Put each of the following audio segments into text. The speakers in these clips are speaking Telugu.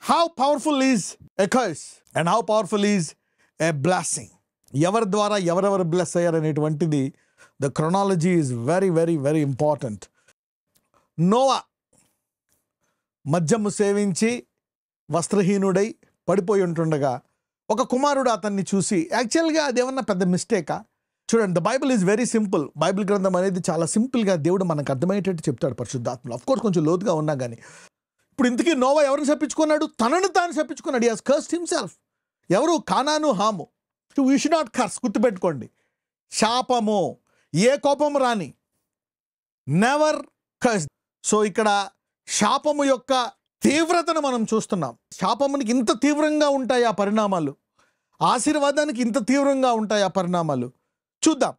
How powerful is a curse and how powerful is a blessing. ఎవరి ద్వారా ఎవరెవరు బ్లెస్ అయ్యారు అనేటువంటిది the chronology is very very very important. Noah మద్యము సేవించి వస్త్రహీనుడై పడిపోయి ఉంటుండగా ఒక కుమారుడు అతన్ని చూసి, యాక్చువల్గా అదేమన్నా పెద్ద మిస్టేకా? చూడండి, the Bible is very simple. Bible గ్రంథం అనేది చాలా సింపుల్గా దేవుడు మనకు అర్థమయ్యేటట్టు చెప్తాడు పరిశుద్ధాత్మలో. అఫ్కోర్స్ కొంచెం లోతుగా ఉన్నా కానీ. ఇప్పుడు ఇంతకీ నోవా ఎవరిని శపించుకున్నాడు? తనను తాను శపించుకున్నాడు. He has cursed himself. ఎవరు? Canaan, Ham. You should not curse. గుర్తుపెట్టుకోండి, శాపము, ఏ కోపము రాని, నెవర్ కర్స్. సో ఇక్కడ శాపము యొక్క తీవ్రతను మనం చూస్తున్నాం. శాపమునికి ఇంత తీవ్రంగా ఉంటాయి ఆ పరిణామాలు, ఆశీర్వాదానికి ఇంత తీవ్రంగా ఉంటాయి ఆ పరిణామాలు. చూద్దాం.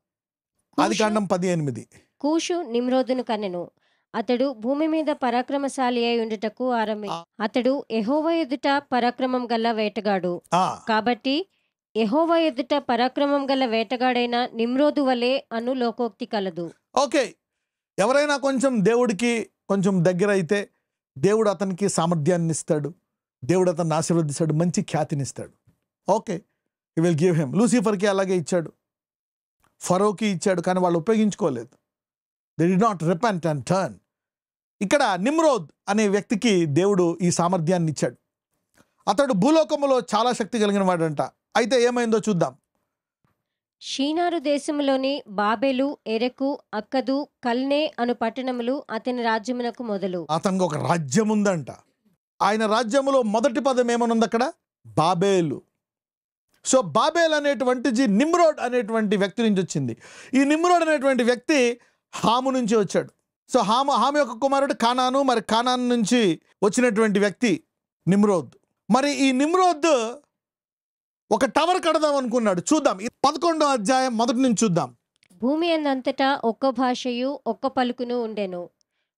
ఆదికాండం 18. కూషు నిమ్రోదును కనెను. అతడు భూమి మీద పరాక్రమశాలి అయి ఉండుటకు అతడు యెహోవా ఎదుట పరాక్రమం గల వేటగాడు. కాబట్టి యెహోవా ఎదుట పరాక్రమం గల వేటగాడైన నిమ్రోదు వలె అను లోకోక్తి కలదు. ఓకే, ఎవరైనా కొంచెం దేవుడికి కొంచెం దగ్గర అయితే దేవుడు అతనికి సామర్థ్యాన్ని ఇస్తాడు, దేవుడు అతన్ని ఆశీర్వదిస్తాడు, మంచి ఖ్యాతిని ఇస్తాడు. Okay, he will give him. లూసిఫర్కి అలాగే ఇచ్చాడు, ఫరోకి ఇచ్చాడు, కానీ వాళ్ళు ఉపయోగించుకోలేదు. They did not repent and turn. ఇక్కడ నిమ్రోద్ అనే వ్యక్తికి దేవుడు ఈ సామర్థ్యాన్ని ఇచ్చాడు. అతడు భూలోకములో చాలా శక్తి కలిగిన వాడంట. అయితే ఏమైందో చూద్దాం. షీనారు దేశములోని బాబెలు, ఎరెకు, అక్కదు, కల్నే అను పట్టణములు అతని రాజ్యమునకు మొదలు. అతనికి ఒక రాజ్యం ఉందంట. ఆయన రాజ్యములో మొదటి పదం ఏమనుంది అక్కడ? బాబేలు. సో బాబేల్ అనేటువంటిది నిమ్రోడ్ అనేటువంటి వ్యక్తి నుంచి వచ్చింది. ఈ నిమ్రోడ్ అనేటువంటి వ్యక్తి హాము నుంచి వచ్చాడు. సో హాము యొక్క కుమారుడు కానాను. మరి కానాను నుంచి వచ్చినటువంటి వ్యక్తి నిమ్రోద్. మరి ఈ నిమ్రోద్ ఒక టవర్ కడదాం అనుకున్నాడు. చూద్దాం, 11వ అధ్యాయం మొదటి నుంచి చూద్దాం. భూమి అందంతటా ఒక్క భాషయు ఒక్క పలుకును ఉండెను.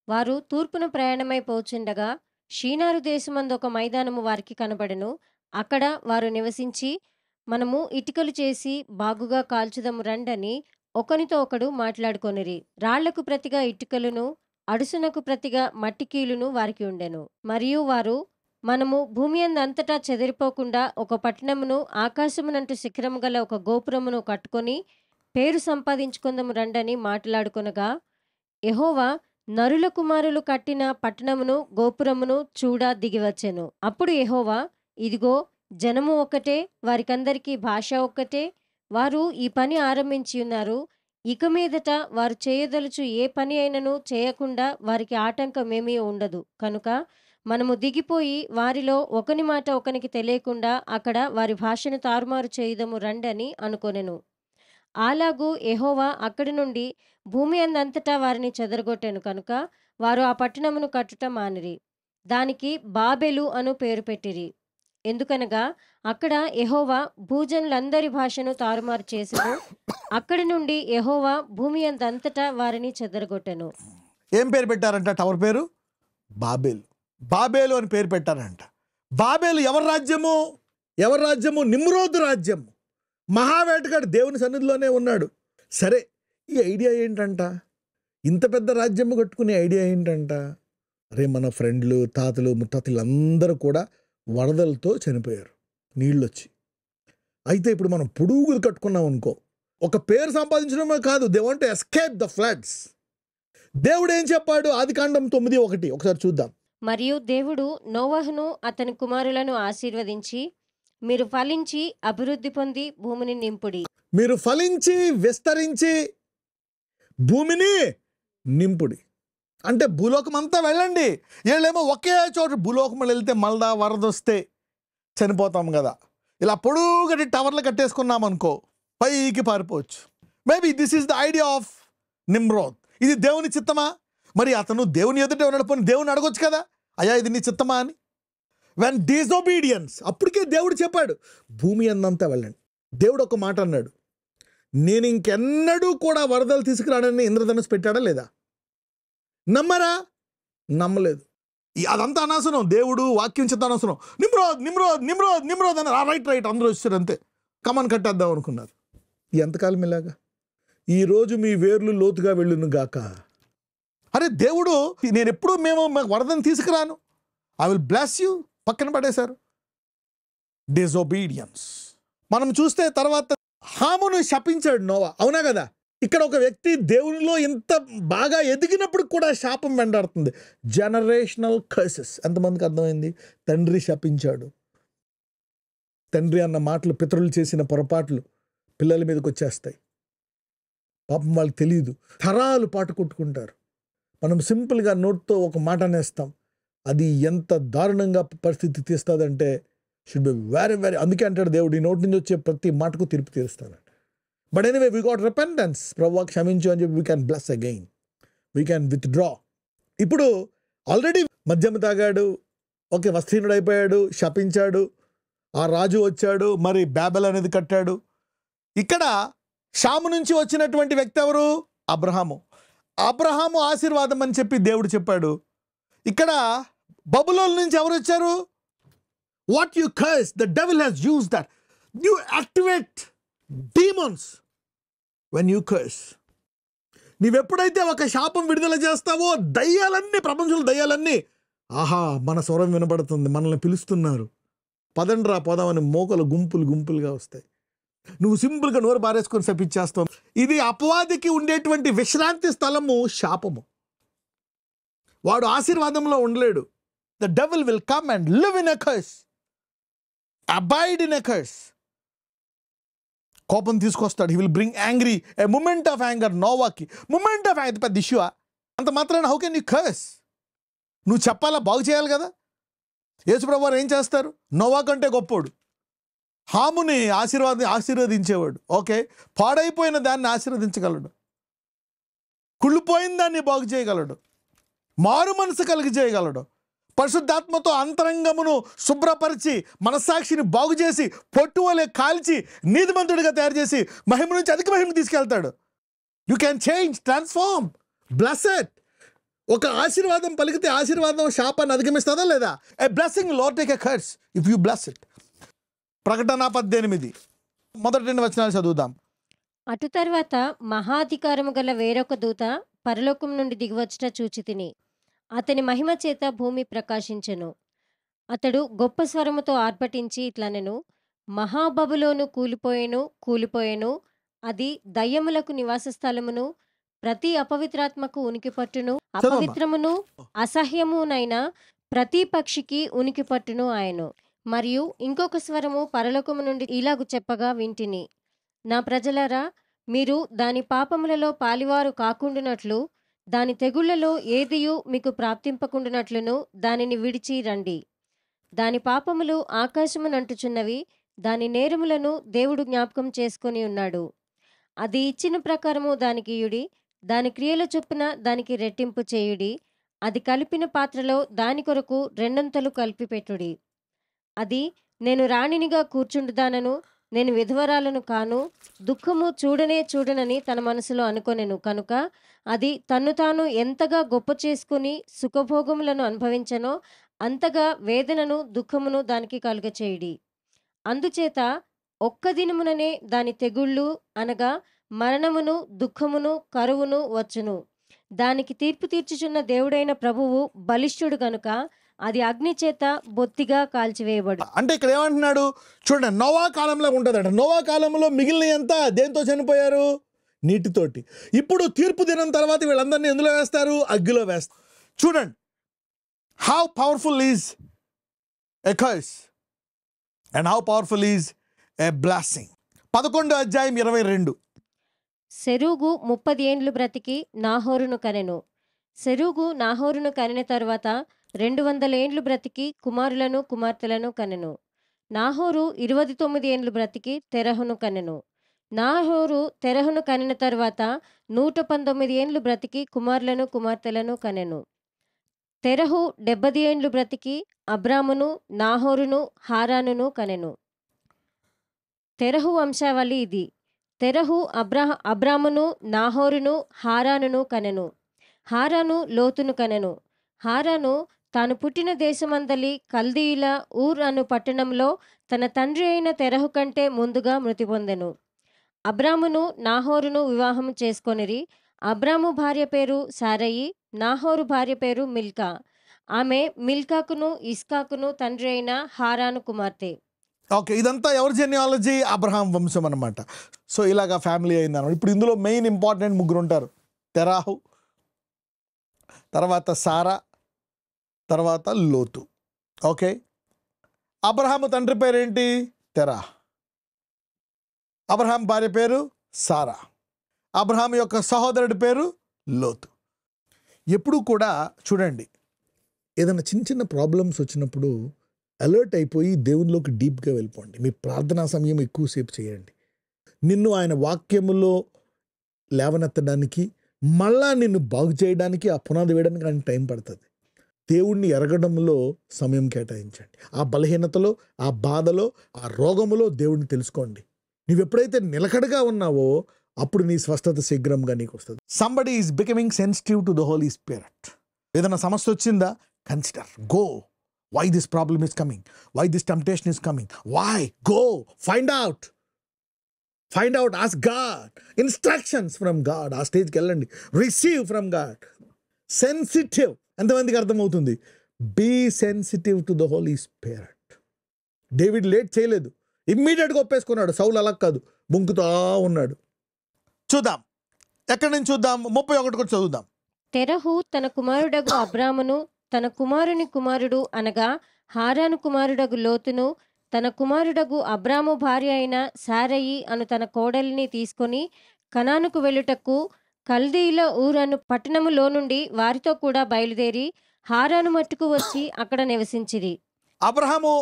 వారు తూర్పున ప్రయాణమై పోచుండగా షీనారు దేశమందు ఒక మైదానము వారికి కనబడెను. అక్కడ వారు నివసించి, మనము ఇటుకలు చేసి బాగుగా కాల్చుదము రండని ఒకనితో ఒకడు మాట్లాడుకొనిరి. రాళ్లకు ప్రతిగా ఇటుకలను, అడుసునకు ప్రతిగా మట్టికీలును వారికి ఉండెను. మరియు వారు, మనము భూమి అంతటా చెదిరిపోకుండా ఒక పట్టణమును, ఆకాశమునంటు శిఖరము గల ఒక గోపురమును కట్టుకొని పేరు సంపాదించుకుందము రండని మాట్లాడుకొనగా, యెహోవా నరుల కుమారులు కట్టిన పట్టణమును గోపురమును చూడ దిగివచ్చెను. అప్పుడు యెహోవా, ఇదిగో జనము ఒక్కటే, వారికందరికీ భాష ఒక్కటే, వారు ఈ పని ఆరంభించి ఉన్నారు. ఇక మీదట వారు చేయదలుచు ఏ పని అయినను చేయకుండా వారికి ఆటంకమేమీ ఉండదు. కనుక మనము దిగిపోయి వారిలో ఒకని మాట ఒకనికి తెలియకుండా అక్కడ వారి భాషను తారుమారు చేయుదము రండని అనుకొనెను. అలాగూ యెహోవా అక్కడి నుండి భూమి అందంతటా వారిని చెదరగొట్టెను. కనుక వారు ఆ పట్టణమును కట్టుట మానిరి. దానికి బాబెలు అను పేరు పెట్టిరి. ఎందుకనగా అక్కడ యెహోవా భూజనులందరి భాషను తారుమారు చేసెను. అక్కడి నుండి యెహోవా భూమి అందంతటా వారిని చెదరగొట్టెను. ఏం పేరు పెట్టారంట? టవర్ పేరు బాబేలు. బాబేలు అని పేరు పెట్టారంట. బాబేలు ఎవరి రాజ్యము? ఎవరి రాజ్యము? నిమ్రోదు రాజ్యము. మహావేటగాడు దేవుని సన్నిధిలోనే ఉన్నాడు. సరే, ఈ ఐడియా ఏంటంట? ఇంత పెద్ద రాజ్యము కట్టుకునే ఐడియా ఏంటంట? అరే, మన ఫ్రెండ్లు, తాతలు, ముత్తాతలు అందరూ కూడా వరదలతో చనిపోయారు నీళ్ళు వచ్చి. అయితే ఇప్పుడు మనం పొడుగులు కట్టుకున్నాం అనుకో, ఒక పేరు సంపాదించడమే కాదు, they want to escape the floods. దేవుడు ఏం చెప్పాడు? ఆదికాండం 9:1 ఒకసారి చూద్దాం. మరియు దేవుడు నోవహును అతని కుమారులను ఆశీర్వదించి, మీరు ఫలించి అభివృద్ధి పొంది భూమిని నింపుడి. మీరు ఫలించి విస్తరించి భూమిని నింపుడి అంటే భూలోకం అంతా వెళ్ళండి. వీళ్ళేమో ఒకే చోటు భూలోకం వెళ్తే మళ్ళా వరదొస్తే చనిపోతాం కదా. ఇలా పొడుగటి టవర్లు కట్టేసుకున్నాం అనుకో, పైకి పారిపోవచ్చు. Maybe this is the idea of Nimrod. ఇది దేవుని చిత్తమా? మరి అతను దేవుని ఎదుట ఉన్నాడు, పోనీ దేవుని అడగొచ్చు కదా, అయ్యా ఇది నీ చిత్తమా అని. వెన్ డిజోబీడియన్స్, అప్పటికే దేవుడు చెప్పాడు భూమి అందంతా వెళ్ళండి. దేవుడు ఒక మాట అన్నాడు, నేను ఇంకెన్నడూ కూడా వరదలు తీసుకురాడని ఇంద్రధనుసు పెట్టాడా లేదా? నమ్మరా? నమ్మలేదు. అదంతా అనవసరం, దేవుడు వాక్యం చెత్త అనవసరం. నిమ్రోద్ నిమ్రోద్ నిమ్రోద్ నిమ్రోద్ అని రైట్ అందరూ వచ్చారు, అంతే కమన్ కట్టేద్దాం అనుకున్నారు. ఎంతకాలం ఇలాగా? ఈరోజు మీ వేర్లు లోతుగా వెళ్ళును గాక. అరే దేవుడు, నేను ఎప్పుడు మేము వరదని తీసుకురాను, ఐ విల్ బ్లెస్ యూ, పక్కన పడేశారు. డిజొబీడియన్స్. మనం చూస్తే తర్వాత హామును శపించాడు నోవా, అవునా కదా? ఇక్కడ ఒక వ్యక్తి దేవునిలో ఇంత బాగా ఎదిగినప్పుడు కూడా శాపం వెంటాడుతుంది. Generational curses. ఎంతమందికి అర్థమైంది? తండ్రి శపించాడు. తండ్రి అన్న మాటలు, పితరులు చేసిన పొరపాట్లు పిల్లల మీదకి వచ్చేస్తాయి. పాపం వాళ్ళకి తెలియదు, తరాలు పాటు కొట్టుకుంటారు. మనం సింపుల్గా నోట్తో ఒక మాట అనేస్తాం, అది ఎంత దారుణంగా పరిస్థితి తీస్తుందంటే షుడ్ బి వెరీ వెరీ. అందుకే అంటాడు దేవుడు, ఈ నోటి నుంచి వచ్చే ప్రతి మాటకు తీర్పు తీరుస్తాడు. But anyway we got repentance. ప్రభువా క్షమించు అని చెప్పి we can bless again, we can withdraw. ఇప్పుడు ఆల్రెడీ మద్యం తాగాడు, ఓకే, వస్త్రీనుడు అయిపోయాడు, శపించాడు, ఆ రాజు వచ్చాడు, మరి బాబెల్ అనేది కట్టాడు. ఇక్కడ షాము నుంచి వచ్చినటువంటి వ్యక్తి ఎవరు? అబ్రహాము. అబ్రహాము ఆశీర్వాదం అని చెప్పి దేవుడు చెప్పాడు. ఇక్కడ బబులోన్ నుంచి ఎవరు వచ్చారు? What you curse, the devil has used that. You activate demons when you curse. నీవెప్పుడైతే ఒక శాపం విడుదల చేస్తావో దయ్యాలన్నీ, ప్రపంచంలో దయ్యాలన్నీ, ఆహా మన స్వరం వినబడుతుంది, మనల్ని పిలుస్తున్నారు, పదండ్రా పోదామని మోకలు గుంపులు గుంపులుగా వస్తాయి. నువ్వు సింపుల్గా నోరు బారేసుకొని శపించేస్తావు. ఇది అపవాదికి ఉండేటువంటి విశ్రాంతి స్థలము, శాపము. వాడు ఆశీర్వాదంలో ఉండలేడు. The devil will come and live in a curse, abide in a curse. కోపం తీసుకొస్తాడు. He will bring angry, a moment of anger. నోవాకి మూమెంట్ ఆఫ్ యాంగర్ పెద్ద ఇష్యూ. అంత మాత్రాన హౌ కెన్ యూ కర్స్? నువ్వు చెప్పాలా, బాగు చేయాలి కదా. యేసుప్రభు వారు ఏం చేస్తారు? నోవా కంటే గొప్పోడు. హాముని ఆశీర్వదించేవాడు. ఓకే, పాడైపోయిన దాన్ని ఆశీర్వదించగలడు, కుళ్ళిపోయిన దాన్ని బాగు చేయగలడు, మారు మనసు కలిగి చేయగలడు, పరిశుద్ధాత్మతో అంతరంగమును శుభ్రపరిచి మనస్సాక్షిని బాగు చేసి పొట్టు వలె కాల్చి నీతిమంతుడిగా తయారు చేసి మహిమ నుంచి అధిక మహిమకు తీసుకెళ్తాడు. You can change, transform, blessed. ఒక ఆశీర్వాదం పలికితే ఆశీర్వాదం శాపాన్ని అధిగమిస్తుందా లేదా? A blessing lord take a curse if you bless it. ప్రకటన 18 మొదటి 2 వచనాలు చదువుదాం. అటు తర్వాత మహాధికారము గల వేరొక దూత పరలోకం నుండి దిగివచ్చుట చూచి తిని. అతని మహిమ చేత భూమి ప్రకాశించెను. అతడు గొప్ప స్వరముతో ఆర్భటించి ఇట్లనెను, మహాబబులోను కూలిపోయెను, కూలిపోయెను, అది దయ్యములకు నివాస స్థలమును, ప్రతి అపవిత్రాత్మకు ఉనికి పట్టును, అపవిత్రమును అసహ్యమునైన ప్రతి పక్షికి ఉనికి పట్టును ఆయను. మరియు ఇంకొక స్వరము పరలోకము నుండి ఇలాగు చెప్పగా వింటిని, నా ప్రజలారా, మీరు దాని పాపములలో పాలివారు కాకుండునట్లు, దాని తెగుళ్లలో ఏదియు మీకు ప్రాప్తింపకుండునట్లును దానిని విడిచి రండి. దాని పాపములు ఆకాశమునంటుచున్నవి, దాని నేరములను దేవుడు జ్ఞాపకం చేసుకొని ఉన్నాడు. అది ఇచ్చిన ప్రకారము దానికి ఇయుడి, దాని క్రియల చొప్పున దానికి రెట్టింపు చేయుడి. అది కలిపిన పాత్రలో దాని కొరకు రెండంతలు కలిపి పెట్టుడి. అది, నేను రాణినిగా కూర్చుండుదానను, నేను విధవరాలను కాను, దుఃఖము చూడనని తన మనసులో అనుకొనెను కనుక అది తన్ను తాను ఎంతగా గొప్ప చేసుకుని సుఖభోగములను అనుభవించనో అంతగా వేదనను దుఃఖమును దానికి కలుగచేయుడి. అందుచేత ఒక్క దినముననే దాని తెగుళ్ళు అనగా మరణమును, దుఃఖమును, కరువును వచ్చును. దానికి తీర్పు తీర్చుచున్న దేవుడైన ప్రభువు బలిష్ఠుడు గనుక అది అగ్ని చేత బొత్తిగా కాల్చివేయబడు. అంటే ఇక్కడ ఏమంటున్నాడు చూడండి, నోవా కాలంలో ఉంటుందట. నోవా కాలంలో మిగిలిన ఎంత దేంతో చనిపోయారు? నీటితోటి. ఇప్పుడు తీర్పు దినం తర్వాత వీళ్ళందరినీ ఎందులో వేస్తారు? అగ్గిలో వేస్తారు. చూడండి, how powerful is a curse and how powerful is a blessing. 11వ అధ్యాయం 22. సెరూగు 30 ఏండ్లు బ్రతికి నాహోరును కనెను. సెరూగు నాహోరును కనిన తరువాత 200 ఏండ్లు బ్రతికి కుమారులను కుమార్తెలను కనెను. నాహోరు 29 ఏండ్లు బ్రతికి తెరహును కనెను. నాహోరు తెరహును కనిన తరువాత 119 ఏండ్లు బ్రతికి కుమారులను కుమార్తెలను కనెను. తెరహు 70 ఏండ్లు బ్రతికి అబ్రామును, నాహోరును, హారానును కనెను. తెరహు వంశావళి ఇది. తెరహు అబ్రామును, నాహోరును, హారానును కనెను. హారాను లోతును కనెను. హారాను తాను పుట్టిన దేశమందలి కల్దీయుల ఊర్ అను పట్టణంలో తన తండ్రి అయిన తెరహు కంటే ముందుగా మృతి పొందెను. అబ్రామును, నాహోరును వివాహం చేసుకొనిరి. అబ్రాము భార్య పేరు సారయి, నాహోరు భార్య పేరు మిల్కా. ఆమె మిల్కాకును ఇస్కాకును తండ్రి అయిన హారాను కుమార్తె. ఓకే, ఇదంతా ఎవరి జెన్యాలజీ? అబ్రహాం వంశం అనమాట. సో ఇలాగా ఫ్యామిలీ అయిందన్నమాట. ఇప్పుడు ఇందులో మెయిన్ ఇంపార్టెంట్ ముగ్గురు ఉంటారు. తెరాహు, తర్వాత సారా, తర్వాత లోతు. ఓకే, అబ్రహాము తండ్రి పేరేంటి? తెరాహ్. అబ్రహాం భార్య పేరు సారా. అబ్రహాం యొక్క సహోదరుడి పేరు లోతు. ఎప్పుడు కూడా చూడండి, ఏదైనా చిన్న చిన్న ప్రాబ్లమ్స్ వచ్చినప్పుడు అలర్ట్ అయిపోయి దేవునిలోకి డీప్గా వెళ్ళిపోండి. మీ ప్రార్థనా సమయం ఎక్కువసేపు చేయండి. నిన్ను ఆయన వాక్యములో లేవనెత్తడానికి, మళ్ళా నిన్ను బాగు చేయడానికి, ఆ పునాది వేయడానికి ఆయన టైం పడుతుంది. దేవుణ్ణి ఎరగడంలో సమయం కేటాయించండి. ఆ బలహీనతలో, ఆ బాధలో, ఆ రోగములో దేవుడిని తెలుసుకోండి. నువ్వు ఎప్పుడైతే నిలకడగా ఉన్నావో అప్పుడు నీ స్వస్థత శీఘ్రంగా నీకు వస్తుంది. Somebody is becoming sensitive to the Holy Spirit. ఏదైనా సమస్య వచ్చిందా? Consider, go, why this problem is coming, why this temptation is coming, why, go, find out, ask God, instructions from God. ఆ స్టేజ్కి వెళ్ళండి. Receive from God. సెన్సిటివ్ ఎంతమందికి అర్థమవుతుంది? Be sensitive to the Holy Spirit. David late చేయలేదు, ఇమ్మీడియట్గా ఒప్పేసుకున్నాడు. సౌలు అలా కాదు, బొంకుతా ఉన్నాడు. చూద్దాం, ఎక్కడి నుంచి చూద్దాం? 31 కూడా చదువుదాం. తెరహు తన కుమారుడగు అబ్రామును, తన కుమారుని కుమారుడు అనగా హారాను కుమారుడగు లోతును, తన కుమారుడగు అబ్రాము భార్య అయిన శారయి అను తన కోడలిని తీసుకొని కనానుకు వెళ్ళుటకు కల్దీయుల ఊరను పట్టణములో నుండి వారితో కూడా బయలుదేరి హారాను మట్టుకు వచ్చి అక్కడ నివసించిరి. అబ్రహాము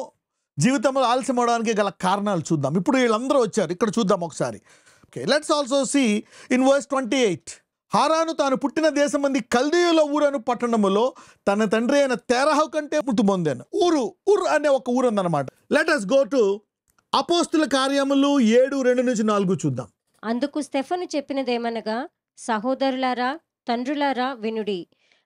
జీవితంలో ఆలస్యం అవడానికి గల కారణాలు చూద్దాం. ఇప్పుడు వీళ్ళందరూ వచ్చారు, ఇక్కడ చూద్దాం ఒకసారి. Okay, let's also see in verse 28. Haran తాను పుట్టిన దేశమంది కల్దీయుల ఊరను పట్టణములో తన తండ్రి అయిన తెరహు కంటే మృతి పొందాను. ఊరు అనే ఒక ఊరు ఉందన్నమాట. లెట్ us go to అపోస్తుల కార్యములు 7:2-4 చూద్దాం. అందుకు స్టెఫను చెప్పినదేమనగా, సహోదరులారా, తండ్రులారా వినుడి.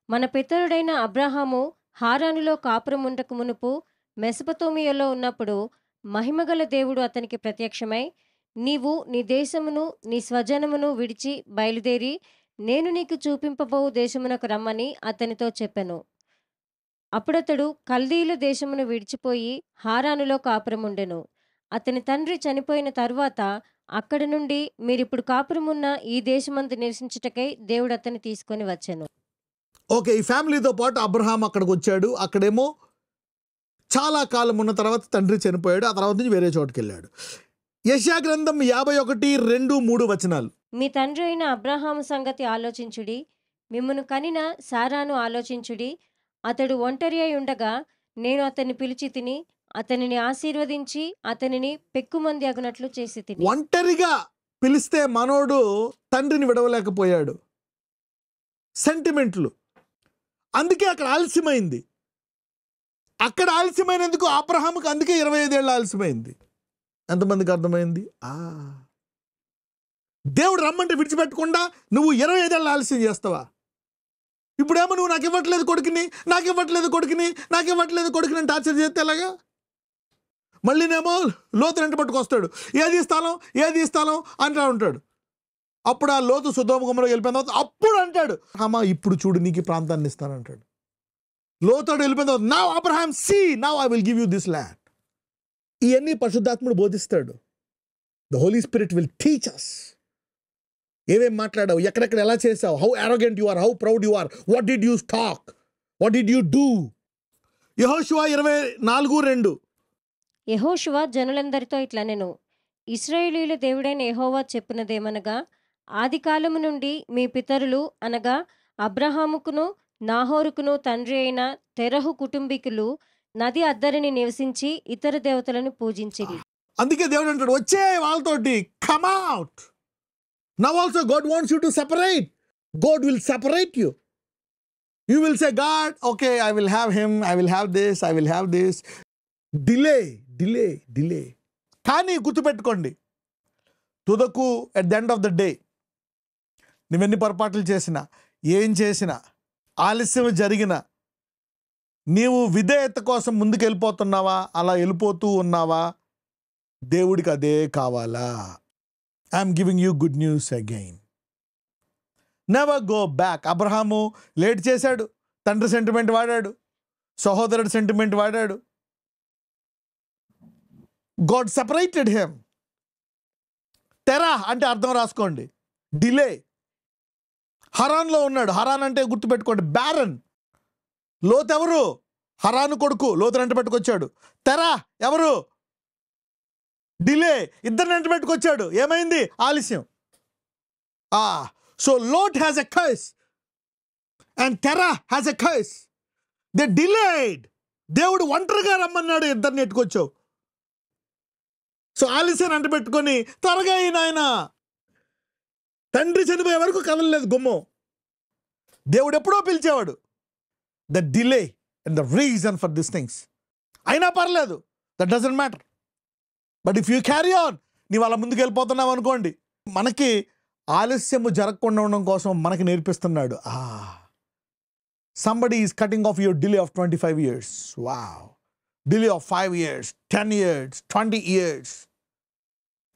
మన పితరుడైన అబ్రహాము హారానులో కాపురముండక మునుపు మెసొపొతామియాలో ఉన్నప్పుడు మహిమగల దేవుడు అతనికి ప్రత్యక్షమై, నీవు నీ దేశమును నీ స్వజనమును విడిచి బయలుదేరి నేను నీకు చూపింపబోవు దేశమునకు రమ్మని అతనితో చెప్పెను. అప్పుడతడు కల్దీయుల దేశమును విడిచిపోయి హారానులో కాపురముండెను. అతని తండ్రి చనిపోయిన తరువాత అక్కడి నుండి మీరిప్పుడు కాపురమున్న ఈ దేశమందు నివసించుటకై దేవుడు అతన్ని తీసుకొని వచ్చెను. ఓకే, ఈ ఫ్యామిలీతో పాటు అబ్రహాం అక్కడికి వచ్చాడు. అక్కడేమో చాలా కాలం ఉన్న తర్వాత తండ్రి చనిపోయాడు. ఆ తర్వాత నుంచి వేరే చోటుకి వెళ్ళాడు. యెషయా గ్రంథం 51:2-3 వచనాలు. మీ తండ్రి అయిన అబ్రహాము సంగతి ఆలోచించుడి, మిమ్మును కనిన సారాను ఆలోచించుడి. అతడు ఒంటరి అయి ఉండగా నేను అతన్ని పిలిచి తిని అతనిని ఆశీర్వదించి అతనిని పెక్కుమంది అగునట్లు చేసి తిని. ఒంటరిగా పిలిస్తే మనోడు తండ్రిని విడవలేకపోయాడు. సెంటిమెంట్లు, అందుకే అక్కడ ఆలస్యమైంది. అక్కడ ఆలస్యమైనందుకు అబ్రహాముకి అందుకే 25 ఏళ్ళు ఆలస్యమైంది. ఎంతమందికి అర్థమైంది? దేవుడు రమ్మంటే విడిచిపెట్టకుండా నువ్వు 25 ఏళ్ళు ఆలస్యం చేస్తావా? ఇప్పుడేమో నువ్వు నాకు ఇవ్వట్లేదు కొడుకుని అని టార్చర్ చేస్తే ఎలాగా? మళ్ళీనేమో లోతు వెంట పట్టుకొస్తాడు. ఏది స్థలం అంటా ఉంటాడు. అప్పుడు ఆ లోతు సొదొమ గొమొర్రా వెళ్ళిపోయిన తర్వాత అప్పుడు అంటాడు, అమ్మా ఇప్పుడు చూడు నీకు ఈ ప్రాంతాన్ని ఇస్తానంటాడు. లోతుడు వెళ్ళిపోయిన తర్వాత, now Abraham see, now I will give you this land. ఇవన్నీ పరిశుద్ధాత్ముడు బోధిస్తాడు. The Holy Spirit will teach us. ఏమేం మాట్లాడావు, ఎక్కడెక్కడ ఎలా చేసావు, how arrogant you are, how proud you are, what did you talk, what did you do. యెహోషువ 24:2. యెహోషువ జనులందరితో ఇట్లనెను, ఇశ్రాయేలీయుల దేవుడైన యెహోవా చెప్పునదేమనగా, ఆది కాలము నుండి మీ పితరులు అనగా అబ్రహాముకును నాహోరుకును తండ్రి అయిన తెరహు కుటుంబీకులు నది అద్దరిని నివసించి ఇతర దేవతలను పూజించిరి. అందుకే దేవుడు అంటాడు, వచ్చే వాళ్ళతోటి, come out. Now also God wants you to separate. God will separate you. You will say, God okay, I will have him, I will have this. Delay. కానీ గుర్తుపెట్టుకోండి, తుదకు at the end of the day నువ్వెన్ని పొరపాట్లు చేసినా, ఏం చేసినా, ఆలస్యం జరిగిన, నీవు విధేయత కోసం ముందుకు వెళ్ళిపోతున్నావా, అలా వెళ్ళిపోతూ ఉన్నావా, దేవుడికి అదే కావాలా? I'm giving you good news again. Never go back. Abraham late చేశాడు, తండ్రి సెంటిమెంట్ వాడాడు, సహోదరుడు సెంటిమెంట్ వాడాడు. God separated him. తెరా అంటే అర్థం రాసుకోండి, డిలే. హరాన్లో ఉన్నాడు. హరాన్ అంటే గుర్తుపెట్టుకోండి, బ్యారన్. లోతు ఎవరు? హరాను కొడుకు, లోతుని వెంట పెట్టుకొచ్చాడు. తెరా ఎవరు? డిలే. ఇద్దరిని వెంట పెట్టుకొచ్చాడు. ఏమైంది? ఆలస్యం. So Lot has a curse and Terah has a curse. They delayed. దేవుడు ఒంటరిగా రమ్మన్నాడు, ఇద్దరిని ఎట్టుకొచ్చావు. సో ఆలస్యాన్ని అంట పెట్టుకొని త్వరగా నాయన. తండ్రి చనిపోయే వరకు కదలలేదు గుమ్మం. దేవుడు ఎప్పుడో పిలిచేవాడు. The delay and the reason for this things. అయినా పర్లేదు, that doesn't matter. But if you carry on, నీవు అలా ముందుకు వెళ్ళిపోతున్నావు అనుకోండి. మనకి ఆలస్యము జరగకుండా ఉండడం కోసం మనకి నేర్పిస్తున్నాడు. Somebody is cutting off your delay of 25 years. Wow. Delay of 5 years, 10 years, 20 years.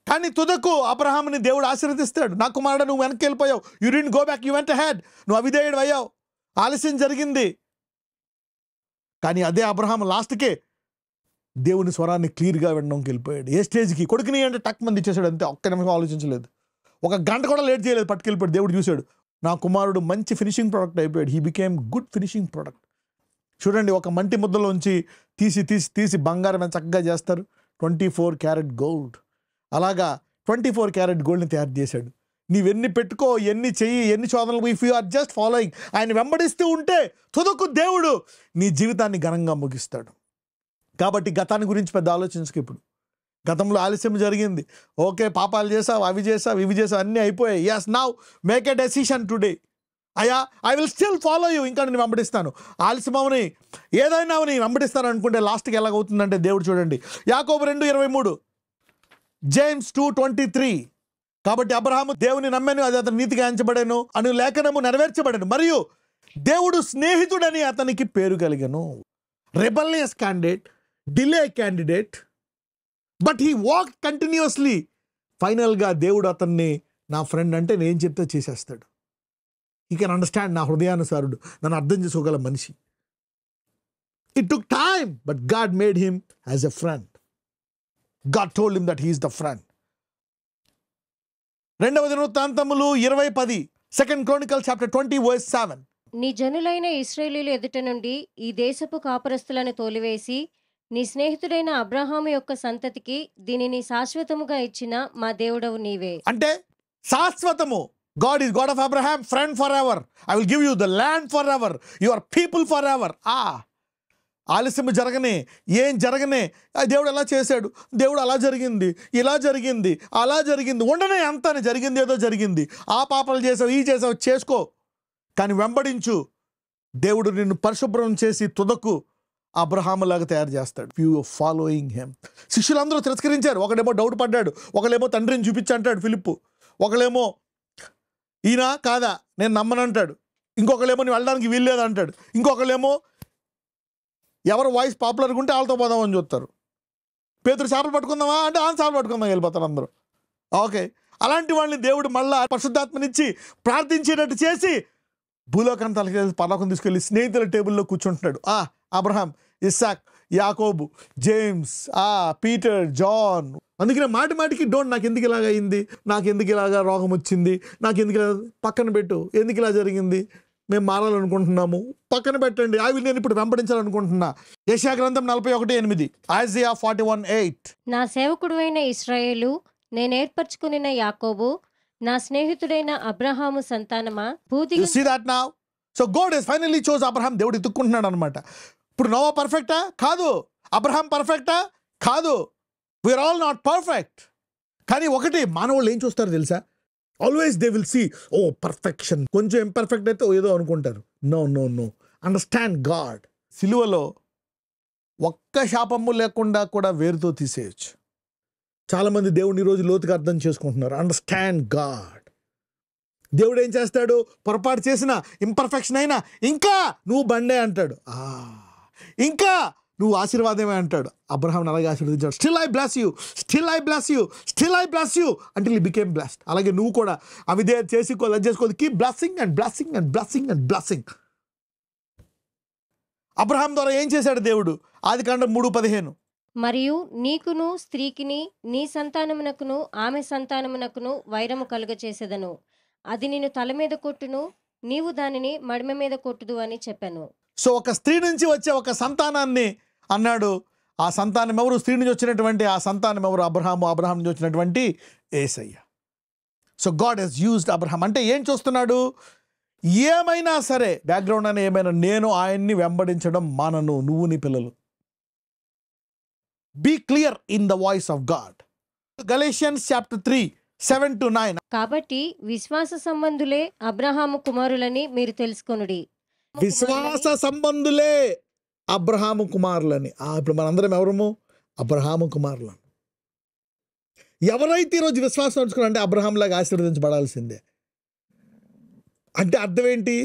కానీ తుదకు అబ్రహాముని దేవుడు ఆశీర్వదిస్తాడు. నా కుమారుడు, నువ్వు వెనక్కి వెళ్ళిపోయావు. You didn't go back, you went ahead. నువ్వు అవిధేయుడు అయ్యావు, ఆలస్యం జరిగింది. కానీ అదే అబ్రహాం లాస్ట్కే దేవుని స్వరాన్ని క్లియర్గా వినడానికి వెళ్ళిపోయాడు. ఏ స్టేజ్కి? కొడుకుని అంటే టక్ మంది ఇచ్చేసాడు అంతే. ఒక్క నిమిషం ఆలోచించలేదు. 1 గంట కూడా లేట్ చేయలేదు, పట్టుకెళ్ళిపోయాడు. దేవుడు చూశాడు, నా కుమారుడు మంచి ఫినిషింగ్ ప్రోడక్ట్ అయిపోయాడు. He became good finishing product. చూడండి, ఒక మంటి ముద్దలోంచి తీసి తీసి తీసి బంగారం ఎంత చక్కగా చేస్తారు. 24 క్యారెట్ గోల్డ్. అలాగా 24 క్యారెట్ గోల్డ్ని తయారు చేశాడు. నీవెన్ని పెట్టుకో, ఎన్ని చెయ్యి, ఎన్ని శోధనలు, if you are just following, ఆయన వెంబడిస్తూ ఉంటే తుదకు దేవుడు నీ జీవితాన్ని ఘనంగా ముగిస్తాడు. కాబట్టి గతాన్ని గురించి పెద్ద ఆలోచించకు. ఇప్పుడు గతంలో ఆలస్యం జరిగింది, ఓకే, పాపాలు చేసావు, అవి చేసావు, ఇవి చేసావు, అన్నీ అయిపోయాయి. Yes, now make a decision today. అయ్యా, I will still follow you. ఇంకా నేను వెంబడిస్తాను. ఆలస్యం అవని, ఏదైనా అవని వెంబడిస్తాను అనుకుంటే లాస్ట్కి ఎలాగవుతుందంటే దేవుడు చూడండి, యాకోబు 2:23, జేమ్స్ 2:23. కాబట్టి అబ్రహాము దేవుని నమ్మెను, అది అతను నీతిగా ఎంచబడెను అను లేఖనము నెరవేర్చబడెను, మరియు దేవుడు స్నేహితుడని అతనికి పేరు కలిగెను. Rebellious candidate, delay candidate, but he walk continuously. ఫైనల్గా దేవుడు అతన్ని నా ఫ్రెండ్ అంటే నేను చెప్తే చేసేస్తాడు. హీ కెన్ అండర్స్టాండ్, నా హృదయానుసారుడు, నన్ను అర్థం చేసుకోగల మనిషి. It took time, but God made him as a friend. God told him that he is the friend. 2వ దినవృత్తాంతములు 20:10, 2 Chronicles chapter 20 verse 7. నీ జనులైన ఇశ్రాయేలీయుల ఎదుట నుండి ఈ దేశపు కాపురస్తులను తోలివేసి, నీ స్నేహితుడైన అబ్రహాము యొక్క సంతతికి దీనిని శాశ్వతముగా ఇచ్చిన మా దేవుడవు నీవే. అంటే శాశ్వతము. God is God of Abraham, friend forever. I will give you the land forever, your people forever. ఆలస్యం జరగనే, ఏం జరగనే, దేవుడు ఎలా చేశాడు, దేవుడు అలా జరిగింది, ఇలా జరిగింది, అలా జరిగింది, ఉండనే అంతానే జరిగింది, ఏదో జరిగింది. ఆ పాపాలు చేసావు, ఈ చేసావు, చేసుకో, కానీ వెంబడించు. దేవుడు నిన్ను పరిశుభ్రం చేసి తుదకు అబ్రహాములాగా తయారు చేస్తాడు. You are following him. శిష్యులందరూ తిరస్కరించారు. ఒకడేమో డౌట్ పడ్డాడు, ఒకడేమో తండ్రిని చూపించంటాడు ఫిలిప్పు, ఒకడేమో ఈయన కాదా నేను నమ్మనంటాడు, ఇంకొకళ్ళేమో నేను వెళ్ళడానికి వీల్లేదు అంటాడు, ఇంకొకళ్ళేమో ఎవరు వాయిస్ పాపులర్గా ఉంటే వాళ్ళతో పోదామని చూస్తారు. పేతురు చేపలు పట్టుకుందామా అంటే చేపలు పట్టుకుందాం వెళ్ళిపోతారు అందరూ. ఓకే, అలాంటి వాళ్ళని దేవుడు మళ్ళా పరిశుద్ధాత్మనిచ్చి ప్రార్థించేటట్టు చేసి భూలోకాన్ని తలకి పరలోకం తీసుకెళ్ళి స్నేహితుల టేబుల్లో కూర్చుంటున్నాడు. అబ్రహాం, ఇస్సాక్, యాకోబు, జేమ్స్, పీటర్, జాన్. అందుకనే మాటి మాటికి డోంట్, నాకు ఎందుకు ఇలాగ అయింది, నాకు ఎందుకు ఇలాగా రోగం వచ్చింది, నాకు ఎందుకు ఇలా, పక్కన పెట్టు. ఎందుకు ఇలా జరిగింది, మేము మారాలనుకుంటున్నాము, పక్కన పెట్టండి. నేను ఇప్పుడు వెంబడించాలనుకుంటున్నా. యెషయా గ్రంథం 41:8, ఐజయా 41:8. నా సేవకుడైన ఇశ్రాయేలు, నేను ఏర్పరచుకున్న యాకోబు, నా స్నేహితుడైన Abraham సంతానమా, You see that now? So God has finally chose Abraham. దేవుడు ఎత్తుక్కుంటున్నాడు అనమాట. ఇప్పుడు నోవా పర్ఫెక్టా? కాదు. అబ్రహాం పర్ఫెక్టా? కాదు. We are all not perfect. కానీ ఒకటి, మానవుళ్ళు ఏం చూస్తారు తెలుసా? Always they will see, oh perfection. కొంచెం ఇంపర్ఫెక్ట్ అయితే ఏదో అనుకుంటారు. No no no, understand God. సిలువలో ఒక్క శాపము లేకుండా కూడా వేరుతో తీసేయచ్చు. చాలామంది దేవుడిని ఈరోజు లోతుగా అర్థం చేసుకుంటున్నారు. Understand God. దేవుడు ఏం చేస్తాడు? పొరపాటు చేసిన, ఇంపర్ఫెక్షన్ అయినా ఇంకా నువ్వు బండే అంటాడు, ఇంకా నువ్వు ఆశీర్వాదమే అంటాడు. అబ్రహాంని అలాగే ఆశీర్వదించాడు. Still I bless you, still I bless you, still I bless you until he became blessed. అలాగే నువ్వు కూడా అవిదే చేసుకోవాలి, keep blessing and blessing and blessing and blessing and blessing. Abraham ద్వారా ఏం చేశాడు దేవుడు? ఆదికాండం 3:15. మరియు నీకును స్త్రీకిని నీ సంతానమునకును ఆమె సంతానమునకును వైరము కలుగచేసెదను. అది నిన్ను తల మీద కొట్టును, నీవు దానిని మడిమ మీద కొట్టుదు అని చెప్పాను. సో ఒక స్త్రీ నుంచి వచ్చే ఒక సంతానాన్ని అన్నాడు. ఆ సంతానం ఎవరు? స్త్రీ నుంచి వచ్చినటువంటి ఆ సంతానం ఎవరు? అబ్రహాం నుంచి వచ్చినటువంటి యేసయ్య. So God has used Abraham. అంటే ఏం చూస్తున్నాడు? ఏమైనా సరే, బ్యాక్గ్రౌండ్ అని ఏమైనా, నేను ఆయన్ని వెంబడించడం మానను, నువ్వు నీ పిల్లలు. Be clear in the voice of God. Galatians chapter 3:7-9. కాబట్టి విశ్వాస సంబంధులే అబ్రహాము కుమారులని మీరు తెలుసుకొనుడి. విశ్వాస సంబంధులే అబ్రహాము కుమారులని. ఇప్పుడు మనందరం ఎవరము? అబ్రహాము కుమారులను. ఎవరైతే ఈరోజు విశ్వాసం ఉంచుకున్నారంటే అబ్రహాంలాగా ఆశీర్వదించబడాల్సిందే. అంటే అర్థం ఏంటి?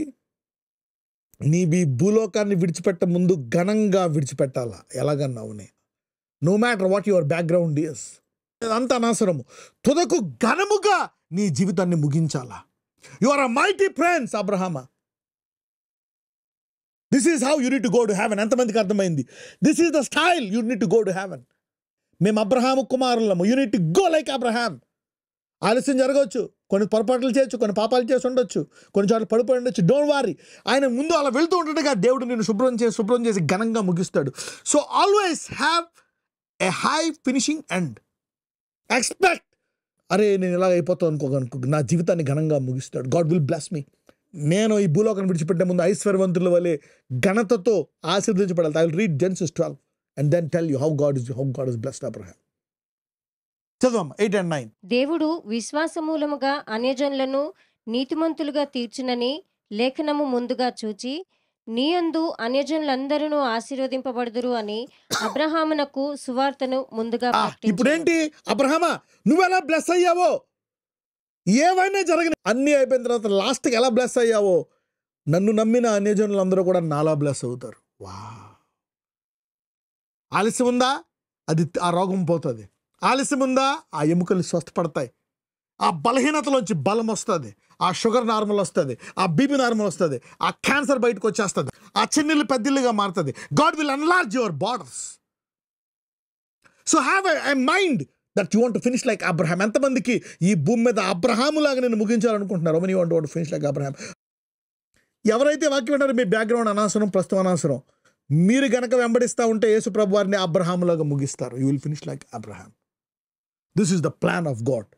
నీ భూలోకాన్ని విడిచిపెట్ట ముందు ఘనంగా విడిచిపెట్టాలా. ఎలాగన్నావు? No matter what your background is, అంత అనవసరము. తుదకు ఘనముగా నీ జీవితాన్ని ముగించాలా. You are a mighty prince అబ్రహామా. This is how you need to go to heaven. ఎంతమందికి అర్థమైంది? This is the style you need to go to heaven. మేము అబ్రహాము కుమారులము. You need to go like Abraham. ఆలస్యం జరగవచ్చు, కొన్ని పొరపాట్లు చేయొచ్చు, కొన్ని పాపాలు చేసి ఉండొచ్చు, కొన్ని చోట్ల పడిపోయి ఉండొచ్చు. డోంట్ వారీ. ఆయన ముందు అలా వెళ్తూ ఉంటుండగా దేవుడు నిన్ను శుభ్రం చేసి ఘనంగా ముగిస్తాడు. So always have a high finishing end. Expect, అరే నేను ఇలాగ అయిపోతాను అనుకో, నా జీవితాన్ని ఘనంగా ముగిస్తాడు. God will bless me. నేను ఈ భూలోకాన్ని విడిచిపెట్టే ముందు ఐశ్వర్యవంతుల వలె ఘనతతో ఆశీర్వదించబడాలి. I will read Genesis 12 and then tell you how God is blessed Abraham. చదవమ్మా 8 and 9. దేవుడు విశ్వాస మూలముగా అన్యజనులను నీతిమంతులుగా తీర్చునని లేఖనము ముందుగా చూచి, నీయందు అన్యజనులందరూ ఆశీర్వదింపబడుదురు అని అబ్రహామునకు సువార్తను ముందుగా ప్రకటించెను. ఇప్పుడేంటి? అబ్రహామా, నువ్వెలా బ్లెస్ అయ్యావో, ఏవైనా జరగని అన్నీ అయిపోయిన తర్వాత లాస్ట్కి ఎలా బ్లెస్ అయ్యావో, నన్ను నమ్మిన అన్యజనులందరూ కూడా నాలా బ్లెస్ అవుతారు. వా! ఆలస్యం ఉందా? ఆ రోగం పోతుంది. ఆలస్యం ఉందా? ఆ ఎముకలు స్వస్థపడతాయి. ఆ బలహీనతలోంచి బలం వస్తుంది. ఆ షుగర్ నార్మల్ వస్తుంది. ఆ బీపీ నార్మల్ వస్తుంది. ఆ క్యాన్సర్ బయటకు వచ్చేస్తుంది. ఆ చిన్నిళ్ళు పెద్దిల్లుగా మారుతుంది. God will enlarge your borders. So have a mind that you want to finish like Abraham. ఎంతమందికి ఈ భూమి మీద అబ్రహాములాగా నేను ముగించాలనుకుంటున్నారు? You want to finish like Abraham. ఎవరైతే వాక్యం అంటారో మీ బ్యాక్గ్రౌండ్ అనవసరం, ప్రస్తుతం అనవసరం. మీరు గనక వెంబడిస్తూ ఉంటే యేసు ప్రభు వారిని అబ్రహాములాగా ముగిస్తారు. You will finish like Abraham. This is the plan of God.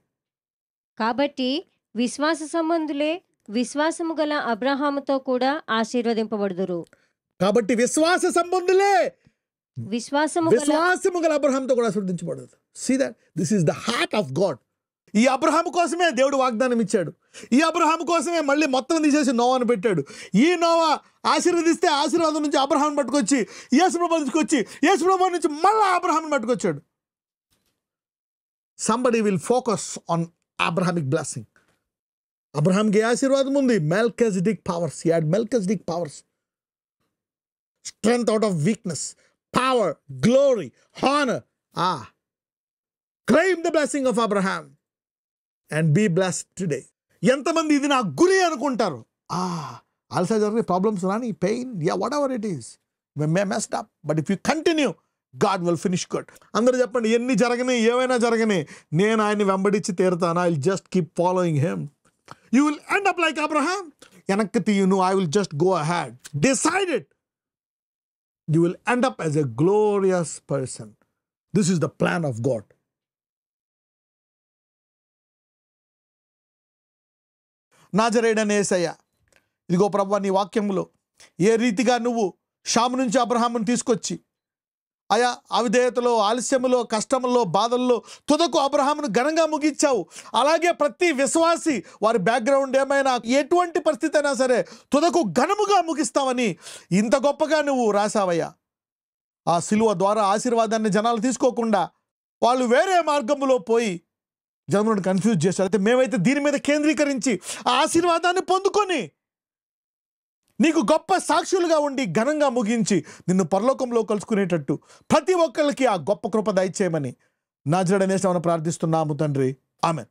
కాబట్టి విశ్వాస సంబంధులే విశ్వాసము గల అబ్రహాముతో కూడా ఆశీర్వదింపబడుదురు. కాబట్టి విశ్వాస సంబంధులే విశ్వాసము గల అబ్రహాంతో కూడా ఆశీర్వదించబడదు. See that this is the heart of God. ఈ అబ్రహాము కోసమే దేవుడు వాగ్దానం ఇచ్చాడు. ఈ అబ్రహాము కోసమే మళ్ళీ మొత్తం తీసేసి నోవాను పెట్టాడు. ఈ నోవా ఆశీర్వదిస్తే ఆశీర్వాదం నుంచి అబ్రహాం పట్టుకొచ్చి యేసుప్రభు తీసుకొచ్చి యేసుప్రభు నుంచి మళ్ళీ అబ్రహాం పట్టుకొచ్చాడు. Somebody will focus on Abrahamic blessing. అబ్రహాంకి ఆశీర్వాదం ఉంది. Melchizedek powers. He had Melchizedek powers. Strength out of weakness, power, glory, honour. Claim the blessing of Abraham and be blessed today. ఎంతమంది ఇది నా గురి అనుకుంటారు? ఆల్సో జరిగే ప్రాబ్లమ్స్ రాని, pain, what ever it is, May messed up, but if you continue God will finish good. అందరూ చెప్పండి, ఎన్ని జరగని, ఏమైనా జరగని, నేను ఆయన్ని వెంబడించి తీరుతాను. I will just keep following him. You will end up like Abraham. వెనక్కి తీయును, I will just go ahead. Decided. You will end up as a glorious person. This is the plan of God. నాజరేయుడైన యేసయ్య, ఇదిగో ప్రభువా, నీ వాక్యములో ఏ రీతిగా నువ్వు షాము నుంచి అబ్రహామును తీసుకొచ్చి ఆయా అవిధేయతలో, ఆలస్యములో, కష్టములో, బాధల్లో తుదకు అబ్రహామును ఘనంగా ముగించావు. అలాగే ప్రతి విశ్వాసి వారి బ్యాక్గ్రౌండ్ ఏమైనా, ఎటువంటి పరిస్థితి అయినా సరే తుదకు ఘనముగా ముగిస్తావని ఇంత గొప్పగా నువ్వు రాసావయ్యా. ఆ సిలువ ద్వారా ఆశీర్వాదాన్ని జనాలు తీసుకోకుండా వాళ్ళు వేరే మార్గములో పోయి జనములను కన్ఫ్యూజ్ చేశారు. అయితే మేమైతే దీని మీద కేంద్రీకరించి ఆ ఆశీర్వాదాన్ని పొందుకొని నీకు గొప్ప సాక్షులుగా ఉండి ఘనంగా ముగించి నిన్ను పరలోకంలో కలుసుకునేటట్టు ప్రతి ఒక్కరికి ఆ గొప్ప కృప దయచేయమని నాజరేయుడైన యేసునామమున ప్రార్థిస్తున్నాము తండ్రి. ఆమెన్.